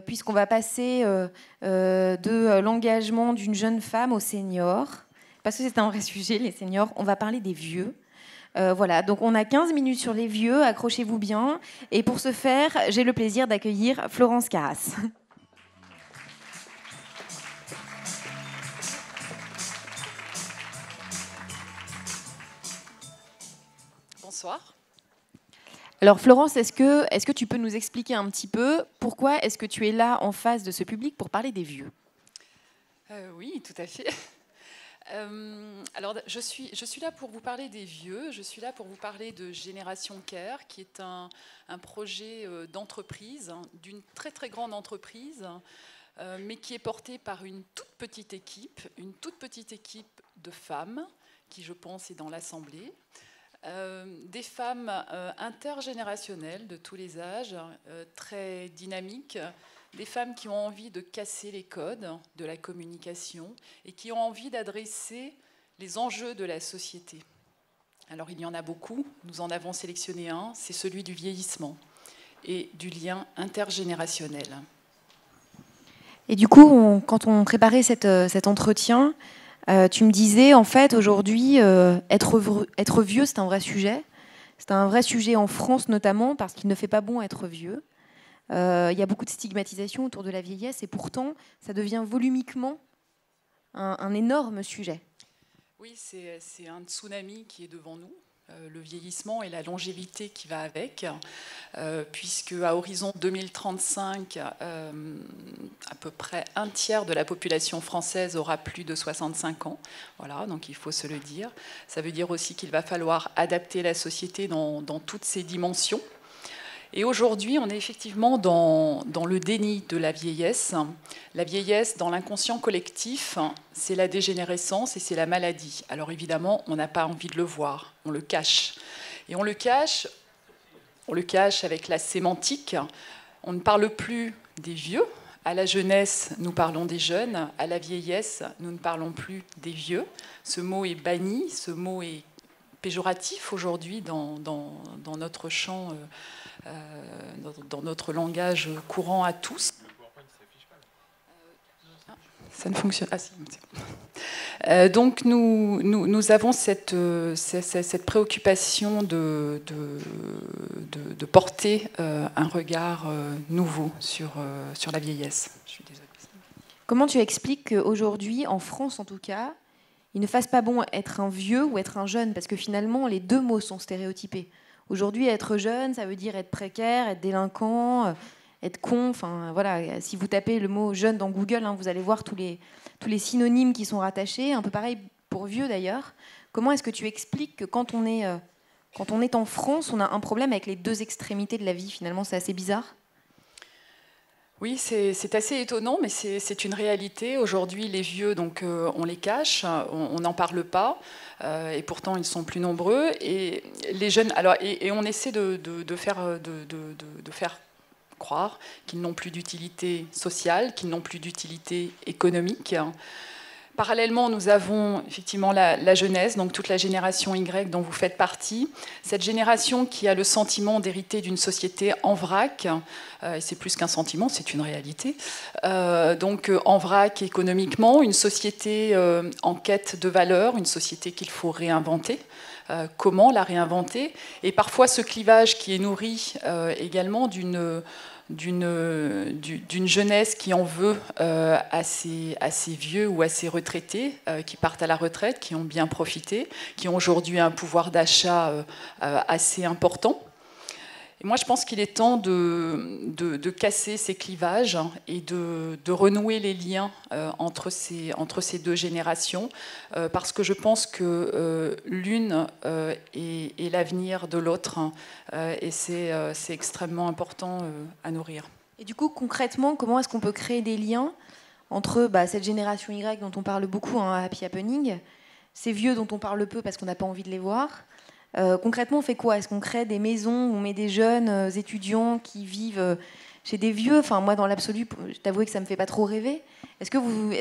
puisqu'on va passer de l'engagement d'une jeune femme aux seniors, parce que c'est un vrai sujet, les seniors. On va parler des vieux. Voilà, donc on a 15 minutes sur les vieux, accrochez-vous bien. Et pour ce faire, j'ai le plaisir d'accueillir Florence Carras. Bonsoir. Alors Florence, est-ce que tu peux nous expliquer un petit peu pourquoi est-ce que tu es là en face de ce public pour parler des vieux? Oui, tout à fait. Alors, je suis là pour vous parler des vieux, je suis là pour vous parler de Génération Care, qui est un projet d'entreprise, d'une très très grande entreprise, mais qui est porté par une toute petite équipe de femmes, qui je pense est dans l'Assemblée. Des femmes intergénérationnelles de tous les âges, très dynamiques, des femmes qui ont envie de casser les codes de la communication et qui ont envie d'adresser les enjeux de la société. Alors il y en a beaucoup, nous en avons sélectionné un, c'est celui du vieillissement et du lien intergénérationnel. Et du coup, quand on préparait cet entretien, tu me disais, en fait, aujourd'hui, être vieux, c'est un vrai sujet. C'est un vrai sujet en France, notamment, parce qu'il ne fait pas bon être vieux. Il y a beaucoup de stigmatisation autour de la vieillesse, et pourtant, ça devient volumiquement un énorme sujet. Oui, c'est un tsunami qui est devant nous. Le vieillissement et la longévité qui va avec, puisque à horizon 2035, à peu près un tiers de la population française aura plus de 65 ans. Voilà, donc il faut se le dire. Ça veut dire aussi qu'il va falloir adapter la société dans toutes ses dimensions. Et aujourd'hui, on est effectivement dans le déni de la vieillesse. La vieillesse, dans l'inconscient collectif, c'est la dégénérescence et c'est la maladie. Alors évidemment, on n'a pas envie de le voir, on le cache. Et on le cache avec la sémantique. On ne parle plus des vieux. À la jeunesse, nous parlons des jeunes. À la vieillesse, nous ne parlons plus des vieux. Ce mot est banni, ce mot est péjoratif aujourd'hui dans notre champ, dans notre langage courant à tous. Ça ne fonctionne pas. Si, donc nous avons cette préoccupation de porter un regard nouveau sur la vieillesse. Je suis désolée. Comment tu expliques qu'aujourd'hui, en France en tout cas, il ne fasse pas bon être un vieux ou être un jeune, parce que finalement, les deux mots sont stéréotypés. Aujourd'hui, être jeune, ça veut dire être précaire, être délinquant, être con. Enfin, voilà. Si vous tapez le mot jeune dans Google, hein, vous allez voir tous les synonymes qui sont rattachés. Un peu pareil pour vieux d'ailleurs. Comment est-ce que tu expliques que quand on est en France, on a un problème avec les deux extrémités de la vie? Finalement, c'est assez bizarre. Oui, c'est assez étonnant, mais c'est une réalité. Aujourd'hui, les vieux, donc, on les cache, on n'en parle pas, et pourtant ils sont plus nombreux. Et les jeunes, alors, et on essaie de faire croire qu'ils n'ont plus d'utilité sociale, qu'ils n'ont plus d'utilité économique. Parallèlement, nous avons effectivement la jeunesse, donc toute la génération Y dont vous faites partie. Cette génération qui a le sentiment d'hériter d'une société en vrac, et c'est plus qu'un sentiment, c'est une réalité. Donc en vrac économiquement, une société en quête de valeurs, une société qu'il faut réinventer. Comment la réinventer? Et parfois ce clivage qui est nourri également d'une jeunesse qui en veut à ses vieux ou à ses retraités qui partent à la retraite, qui ont bien profité, qui ont aujourd'hui un pouvoir d'achat assez important. Et moi, je pense qu'il est temps de casser ces clivages et de renouer les liens entre ces deux générations, parce que je pense que l'une est l'avenir de l'autre, et c'est extrêmement important à nourrir. Et du coup, concrètement, comment est-ce qu'on peut créer des liens entre cette génération Y dont on parle beaucoup, hein, Happy Happening, ces vieux dont on parle peu parce qu'on n'a pas envie de les voir? Concrètement, on fait quoi? Est-ce qu'on crée des maisons où on met des jeunes étudiants qui vivent chez des vieux? Enfin, moi, dans l'absolu, je t'avoue que ça me fait pas trop rêver. Est-ce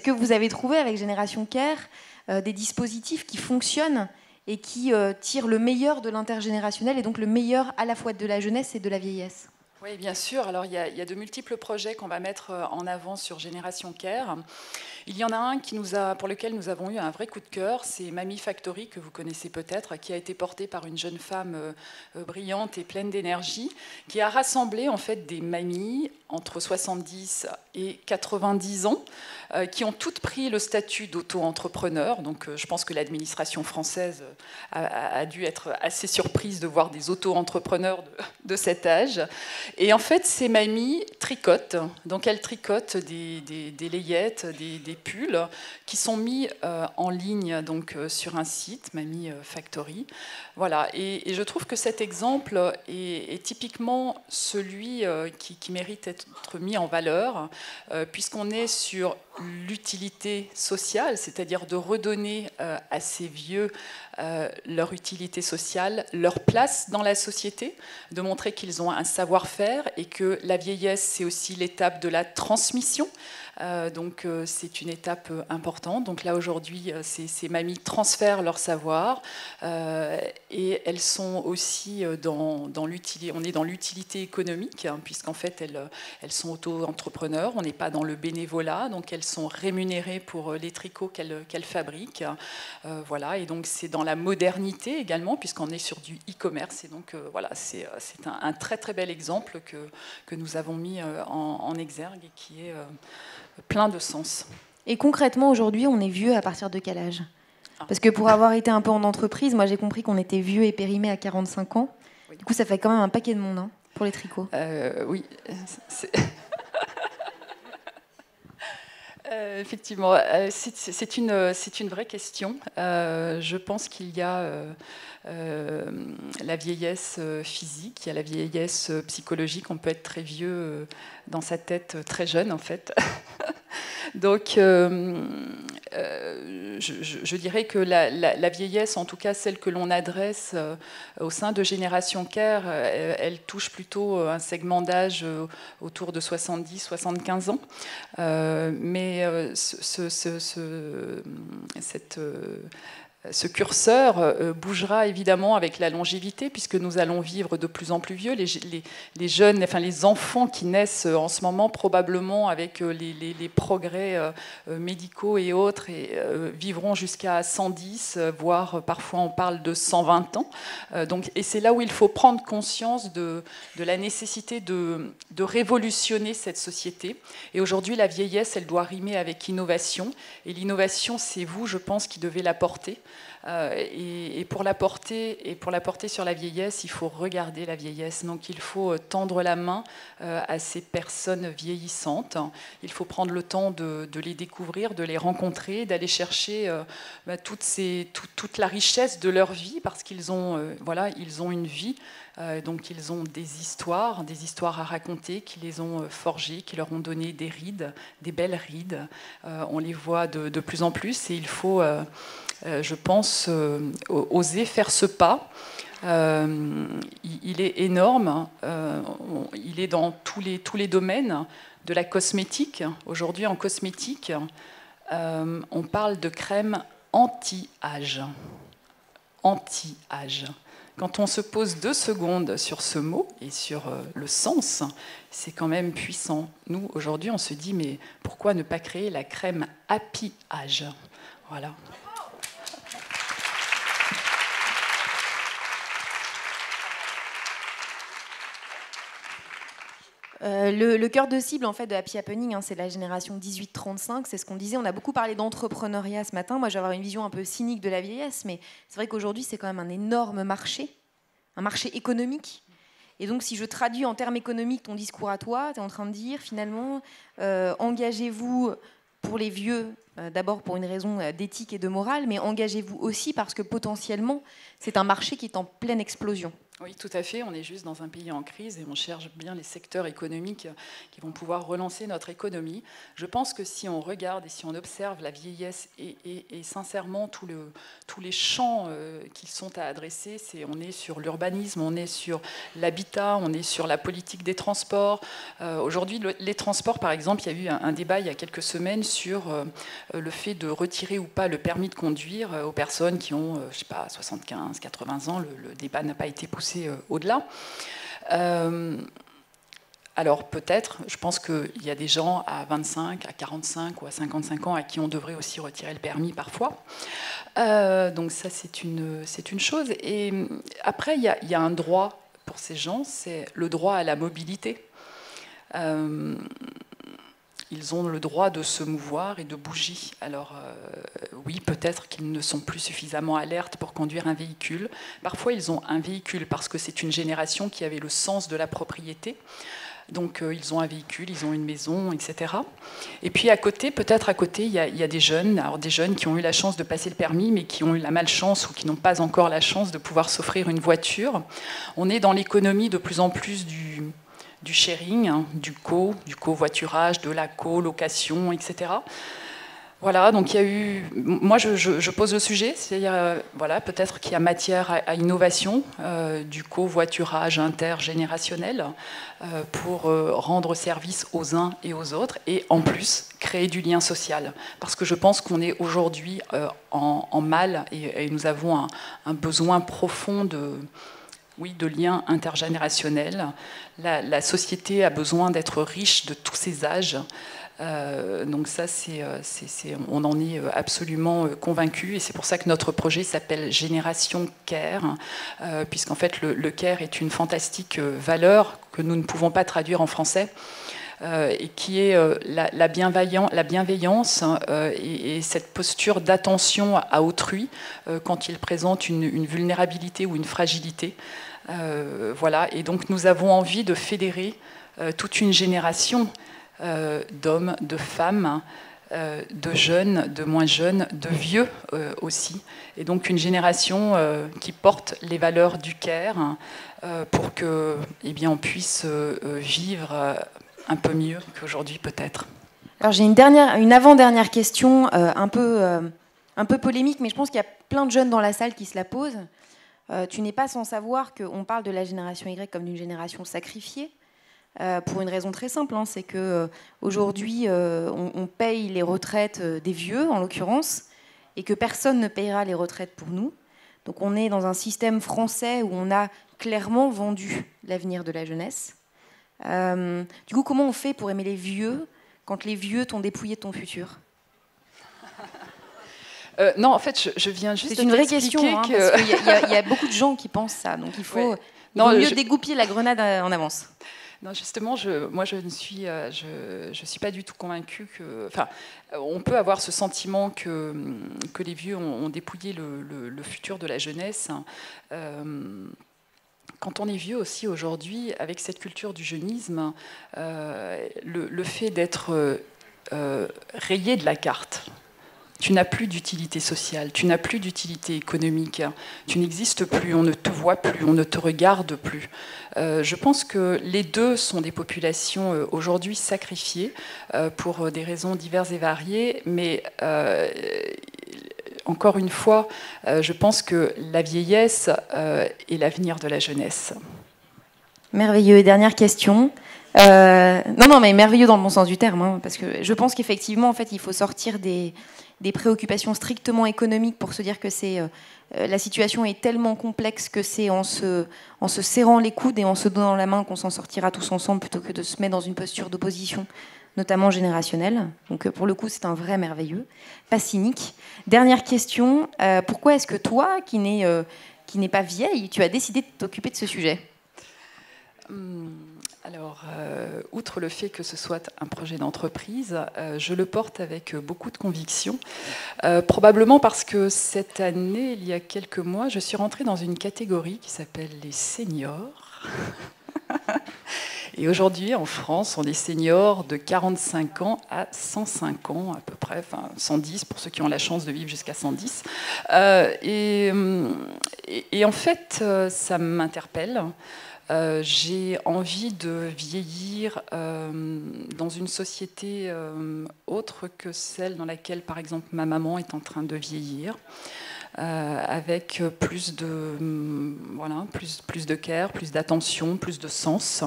que vous avez trouvé avec Génération Care des dispositifs qui fonctionnent et qui tirent le meilleur de l'intergénérationnel et donc le meilleur à la fois de la jeunesse et de la vieillesse? Oui, bien sûr. Alors, il y a de multiples projets qu'on va mettre en avant sur Génération Care. Il y en a un pour lequel nous avons eu un vrai coup de cœur, c'est Mamie Factory, que vous connaissez peut-être, qui a été porté par une jeune femme brillante et pleine d'énergie, qui a rassemblé en fait des mamies entre 70 et 90 ans, qui ont toutes pris le statut d'auto-entrepreneur. Donc je pense que l'administration française a dû être assez surprise de voir des auto-entrepreneurs de cet âge. Et en fait, ces mamies tricotent. Donc elles tricotent des layettes, des pulls qui sont mis en ligne donc, sur un site, Mamie Factory. Voilà. Et je trouve que cet exemple est typiquement celui qui mérite d'être mis en valeur, puisqu'on est sur l'utilité sociale, c'est-à-dire de redonner à ces vieux leur utilité sociale, leur place dans la société, de montrer qu'ils ont un savoir-faire et que la vieillesse, c'est aussi l'étape de la transmission. Donc c'est une étape importante. Donc là aujourd'hui, ces mamies transfèrent leur savoir et elles sont aussi dans l'utilité. On est dans l'utilité économique hein, puisqu'en fait elles sont auto-entrepreneurs. On n'est pas dans le bénévolat, donc elles sont rémunérées pour les tricots qu'elles fabriquent. Voilà, et donc c'est dans la modernité également puisqu'on est sur du e-commerce. Et donc voilà, c'est un très très bel exemple que nous avons mis en exergue et qui est plein de sens. Et concrètement, aujourd'hui, on est vieux à partir de quel âge ? Parce que pour avoir été un peu en entreprise, moi j'ai compris qu'on était vieux et périmé à 45 ans. Oui. Du coup, ça fait quand même un paquet de monde hein, pour les tricots. Oui. Effectivement, c'est une vraie question. Je pense qu'il y a la vieillesse physique, il y a la vieillesse psychologique. On peut être très vieux dans sa tête très jeune, en fait. Donc, je dirais que la vieillesse, en tout cas celle que l'on adresse au sein de Génération Care, elle touche plutôt un segment d'âge autour de 70-75 ans. Mais ce curseur bougera évidemment avec la longévité, puisque nous allons vivre de plus en plus vieux. Les jeunes, enfin les enfants qui naissent en ce moment, probablement avec les progrès médicaux et autres, vivront jusqu'à 110, voire parfois on parle de 120 ans. Et c'est là où il faut prendre conscience de la nécessité de révolutionner cette société. Et aujourd'hui, la vieillesse, elle doit rimer avec innovation. Et l'innovation, c'est vous, je pense, qui devez la porter. Et pour la porter sur la vieillesse, il faut regarder la vieillesse. Donc il faut tendre la main à ces personnes vieillissantes. Il faut prendre le temps de les découvrir, de les rencontrer, d'aller chercher toute la richesse de leur vie, parce qu'ils ont, ils ont une vie. Donc ils ont des histoires à raconter, qui les ont forgées, qui leur ont donné des rides, des belles rides. On les voit de plus en plus et il faut, je pense, oser faire ce pas. Il est énorme, il est dans tous les domaines de la cosmétique. Aujourd'hui en cosmétique, on parle de crème anti-âge. Anti-âge. Quand on se pose 2 secondes sur ce mot et sur le sens, c'est quand même puissant. Nous, aujourd'hui, on se dit, mais pourquoi ne pas créer la crème Happy Age ? Voilà. Le cœur de cible en fait, de Happy Happening, hein, c'est la génération 18-35, c'est ce qu'on disait. On a beaucoup parlé d'entrepreneuriat ce matin. Moi, je vais avoir une vision un peu cynique de la vieillesse, mais c'est vrai qu'aujourd'hui, c'est quand même un énorme marché, un marché économique. Et donc, si je traduis en termes économiques ton discours à toi, tu es en train de dire, finalement, engagez-vous pour les vieux, d'abord pour une raison d'éthique et de morale, mais engagez-vous aussi parce que potentiellement, c'est un marché qui est en pleine explosion. Oui, tout à fait. On est juste dans un pays en crise et on cherche bien les secteurs économiques qui vont pouvoir relancer notre économie. Je pense que si on regarde et si on observe la vieillesse et sincèrement tous les champs qui sont à adresser, on est sur l'urbanisme, on est sur l'habitat, on est sur la politique des transports. Aujourd'hui, les transports, par exemple, il y a eu un débat il y a quelques semaines sur le fait de retirer ou pas le permis de conduire aux personnes qui ont, je sais pas, 75, 80 ans. Le débat n'a pas été poussé au-delà. Alors peut-être, je pense qu'il y a des gens à 25, à 45 ou à 55 ans à qui on devrait aussi retirer le permis parfois. Donc ça, c'est une chose. Et après, il y a un droit pour ces gens, c'est le droit à la mobilité. Ils ont le droit de se mouvoir et de bouger. Alors oui, peut-être qu'ils ne sont plus suffisamment alertes pour conduire un véhicule. Parfois, ils ont un véhicule parce que c'est une génération qui avait le sens de la propriété. Donc ils ont un véhicule, ils ont une maison, etc. Et puis à côté, peut-être à côté, il y a des jeunes, alors des jeunes qui ont eu la chance de passer le permis, mais qui ont eu la malchance ou qui n'ont pas encore la chance de pouvoir s'offrir une voiture. On est dans l'économie de plus en plus du sharing, hein, du covoiturage, de la colocation, etc. Voilà, donc il y a eu. Moi, je pose le sujet, c'est-à-dire, voilà, peut-être qu'il y a matière à innovation, du covoiturage intergénérationnel, pour rendre service aux uns et aux autres, et en plus créer du lien social. Parce que je pense qu'on est aujourd'hui en mal, et nous avons un besoin profond de liens intergénérationnels. La société a besoin d'être riche de tous ses âges. Donc ça, on en est absolument convaincu, et c'est pour ça que notre projet s'appelle Génération Care, puisqu'en fait le care est une fantastique valeur que nous ne pouvons pas traduire en français, et qui est la bienveillance et cette posture d'attention à autrui quand il présente une vulnérabilité ou une fragilité. Voilà, et donc nous avons envie de fédérer toute une génération d'hommes, de femmes, de jeunes, de moins jeunes, de vieux aussi. Et donc une génération qui porte les valeurs du care pour que, eh bien, on puisse vivre un peu mieux qu'aujourd'hui peut-être. Alors j'ai une avant-dernière question un peu polémique, mais je pense qu'il y a plein de jeunes dans la salle qui se la posent. Tu n'es pas sans savoir qu'on parle de la génération Y comme d'une génération sacrifiée. Pour une raison très simple, hein, c'est qu'aujourd'hui, on paye les retraites des vieux, en l'occurrence, et que personne ne payera les retraites pour nous. Donc on est dans un système français où on a clairement vendu l'avenir de la jeunesse. Du coup, comment on fait pour aimer les vieux quand les vieux t'ont dépouillé de ton futur ? Non, en fait, je viens juste c'est une vraie question, hein, parce qu'il y a beaucoup de gens qui pensent ça, donc il vaut mieux dégoupiller la grenade en avance. Non, justement, moi, je ne suis pas du tout convaincue que. Enfin, on peut avoir ce sentiment que les vieux ont dépouillé le futur de la jeunesse. Quand on est vieux aussi aujourd'hui, avec cette culture du jeunisme, le fait d'être rayé de la carte. Tu n'as plus d'utilité sociale, tu n'as plus d'utilité économique, tu n'existes plus, on ne te voit plus, on ne te regarde plus. Je pense que les deux sont des populations aujourd'hui sacrifiées pour des raisons diverses et variées, mais encore une fois, je pense que la vieillesse est l'avenir de la jeunesse. Merveilleux. Et dernière question. Non, mais merveilleux dans le bon sens du terme, hein, parce que je pense qu'effectivement, en fait, il faut sortir des préoccupations strictement économiques pour se dire que la situation est tellement complexe que c'est en se serrant les coudes et en se donnant la main qu'on s'en sortira tous ensemble plutôt que de se mettre dans une posture d'opposition, notamment générationnelle. Donc pour le coup, c'est un vrai merveilleux, pas cynique. Dernière question, pourquoi est-ce que toi, qui n'es pas vieille, tu as décidé de t'occuper de ce sujet ? Alors, outre le fait que ce soit un projet d'entreprise, je le porte avec beaucoup de conviction, probablement parce que cette année, il y a quelques mois, je suis rentrée dans une catégorie qui s'appelle les seniors. Et aujourd'hui, en France, on est seniors de 45 ans à 105 ans, à peu près, enfin 110 pour ceux qui ont la chance de vivre jusqu'à 110. Et en fait, ça m'interpelle. J'ai envie de vieillir dans une société autre que celle dans laquelle, par exemple, ma maman est en train de vieillir, avec plus de care, plus d'attention, plus de sens.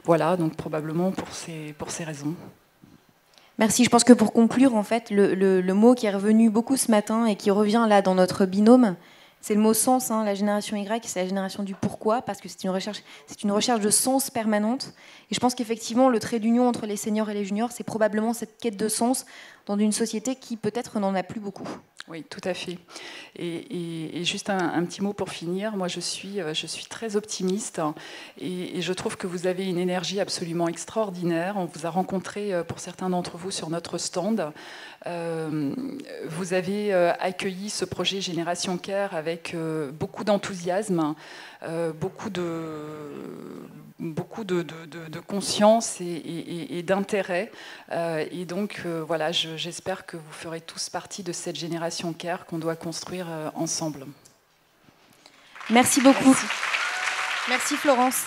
Voilà, donc probablement pour ces raisons. Merci. Je pense que pour conclure, en fait, le mot qui est revenu beaucoup ce matin et qui revient là dans notre binôme, C'est le mot sens, hein, la génération Y, c'est la génération du pourquoi, parce que c'est une recherche de sens permanente. Et je pense qu'effectivement, le trait d'union entre les seniors et les juniors, c'est probablement cette quête de sens dans une société qui peut-être n'en a plus beaucoup. Oui, tout à fait. Et juste un petit mot pour finir. Moi, je suis très optimiste et je trouve que vous avez une énergie absolument extraordinaire. On vous a rencontré, pour certains d'entre vous, sur notre stand. Vous avez accueilli ce projet Génération Care avec beaucoup d'enthousiasme, beaucoup de conscience et d'intérêt. Et donc, voilà, j'espère que vous ferez tous partie de cette génération Care qu'on doit construire ensemble. Merci beaucoup. Merci Florence.